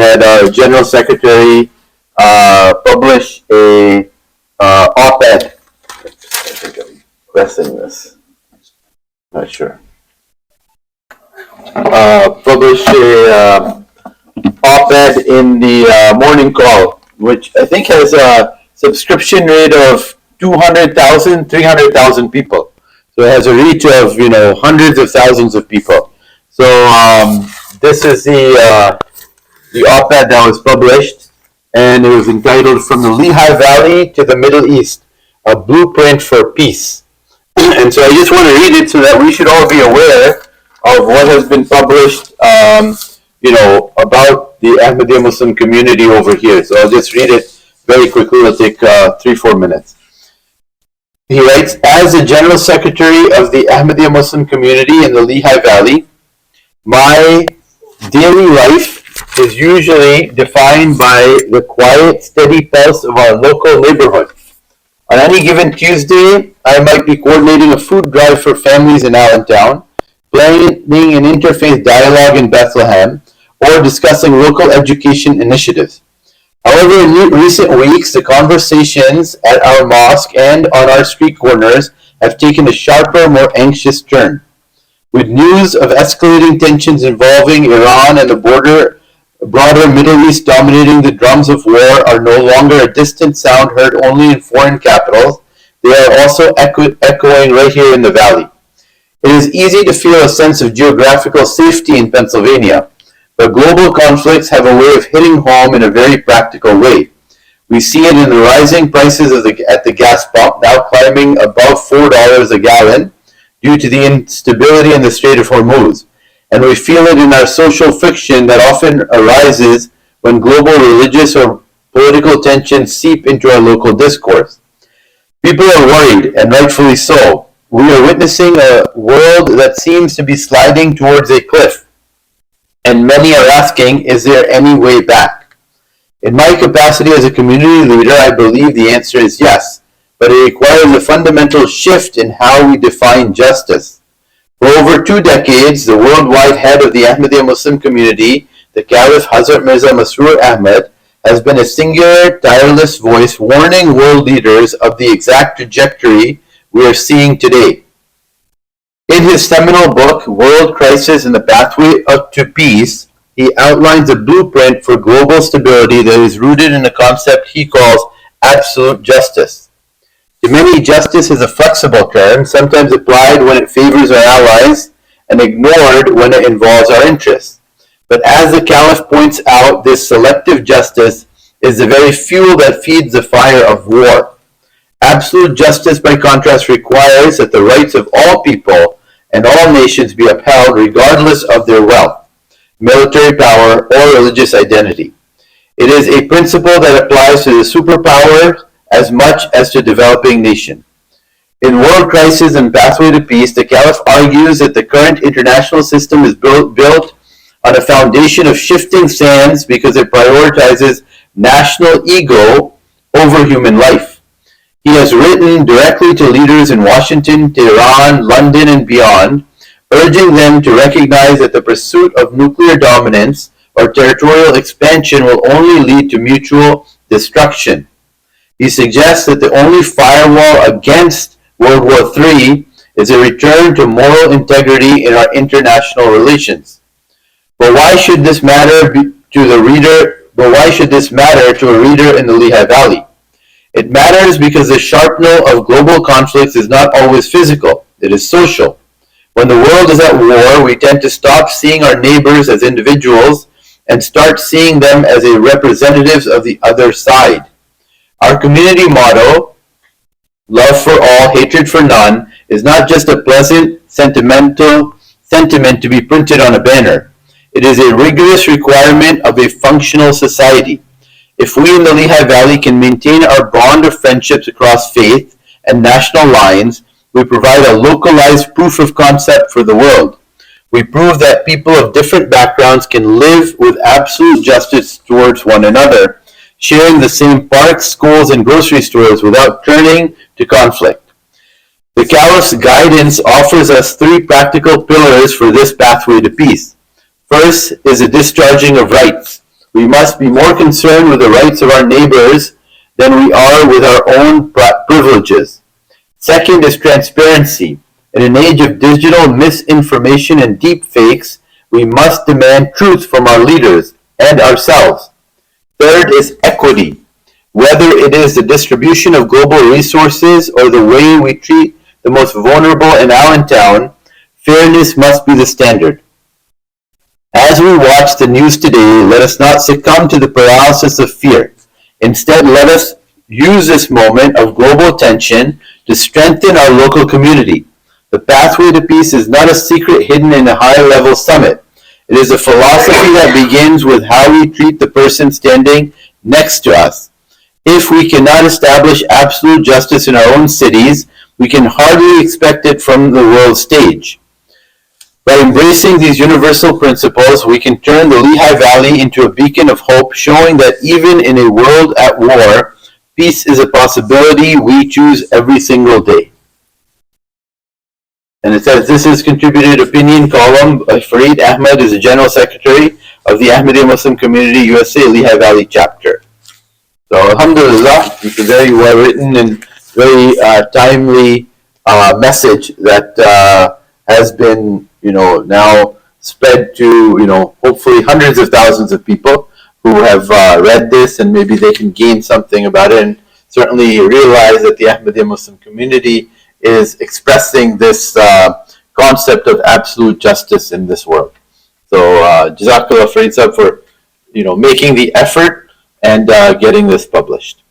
had our General Secretary publish a op-ed. I think I'm pressing this. Not sure. Publish a op-ed in the Morning Call, which I think has a subscription rate of 200,000, 300,000 people. So it has a reach of, hundreds of thousands of people. So this is the op-ed that was published, and it was entitled "From the Lehigh Valley to the Middle East, a Blueprint for Peace." And so I just want to read it so that we should all be aware of what has been published, about the Ahmadiyya Muslim community over here. So I'll just read it very quickly. It'll take 3-4 minutes. He writes, "As the General Secretary of the Ahmadiyya Muslim community in the Lehigh Valley, my daily life is usually defined by the quiet, steady pulse of our local neighborhood. On any given Tuesday, I might be coordinating a food drive for families in Allentown, planning an interfaith dialogue in Bethlehem, or discussing local education initiatives. However, in recent weeks, the conversations at our mosque and on our street corners have taken a sharper, more anxious turn. With news of escalating tensions involving Iran and the broader Middle East dominating the drums of war are no longer a distant sound heard only in foreign capitals, they are also echoing right here in the valley. It is easy to feel a sense of geographical safety in Pennsylvania, but global conflicts have a way of hitting home in a very practical way. We see it in the rising prices at the gas pump, now climbing above $4 a gallon due to the instability in the Strait of Hormuz. And we feel it in our social friction that often arises when global religious or political tensions seep into our local discourse. People are worried, and rightfully so. We are witnessing a world that seems to be sliding towards a cliff. And many are asking, is there any way back? In my capacity as a community leader, I believe the answer is yes, but it requires a fundamental shift in how we define justice. For over 2 decades, the worldwide head of the Ahmadiyya Muslim community, the Caliph Hazrat Mirza Masroor Ahmad, has been a singular, tireless voice warning world leaders of the exact trajectory we are seeing today. In his seminal book, World Crisis and the Pathway to Peace, he outlines a blueprint for global stability that is rooted in a concept he calls absolute justice. To many, justice is a flexible term, sometimes applied when it favors our allies and ignored when it involves our interests. But as the Caliph points out, this selective justice is the very fuel that feeds the fire of war. Absolute justice, by contrast, requires that the rights of all people and all nations be upheld regardless of their wealth, military power, or religious identity. It is a principle that applies to the superpower as much as to developing nation. In World Crisis and Pathway to Peace, the Caliph argues that the current international system is built on a foundation of shifting sands because it prioritizes national ego over human life. He has written directly to leaders in Washington, Tehran, London, and beyond, urging them to recognize that the pursuit of nuclear dominance or territorial expansion will only lead to mutual destruction. He suggests that the only firewall against World War III is a return to moral integrity in our international relations. But why should this matter to a reader in the Lehigh Valley? It matters because the sharpening of global conflicts is not always physical, it is social. When the world is at war, we tend to stop seeing our neighbors as individuals and start seeing them as representatives of the other side. Our community motto, love for all, hatred for none, is not just a pleasant, sentimental sentiment to be printed on a banner. It is a rigorous requirement of a functional society. If we in the Lehigh Valley can maintain our bond of friendships across faith and national lines, we provide a localized proof of concept for the world. We prove that people of different backgrounds can live with absolute justice towards one another, sharing the same parks, schools, and grocery stores without turning to conflict. The Caliph's guidance offers us 3 practical pillars for this pathway to peace. First is the discharging of rights. We must be more concerned with the rights of our neighbors than we are with our own privileges. Second is transparency. In an age of digital misinformation and deep fakes, we must demand truth from our leaders and ourselves. Third is equity. Whether it is the distribution of global resources or the way we treat the most vulnerable in Allentown, fairness must be the standard. As we watch the news today, let us not succumb to the paralysis of fear. Instead, let us use this moment of global tension to strengthen our local community. The pathway to peace is not a secret hidden in a high-level summit. It is a philosophy that begins with how we treat the person standing next to us. If we cannot establish absolute justice in our own cities, we can hardly expect it from the world stage. By embracing these universal principles, we can turn the Lehigh Valley into a beacon of hope, showing that even in a world at war, peace is a possibility we choose every single day. And it says, this is contributed opinion column by Fareed Ahmad, is the General Secretary of the Ahmadiyya Muslim Community USA Lehigh Valley Chapter. So alhamdulillah, it's a very well written and very timely message that has been now spread to hopefully hundreds of thousands of people who have read this, and maybe they can gain something about it, and certainly realize that the Ahmadiyya Muslim community is expressing this concept of absolute justice in this world. So Jazakallah Fareed Sahab for making the effort and getting this published.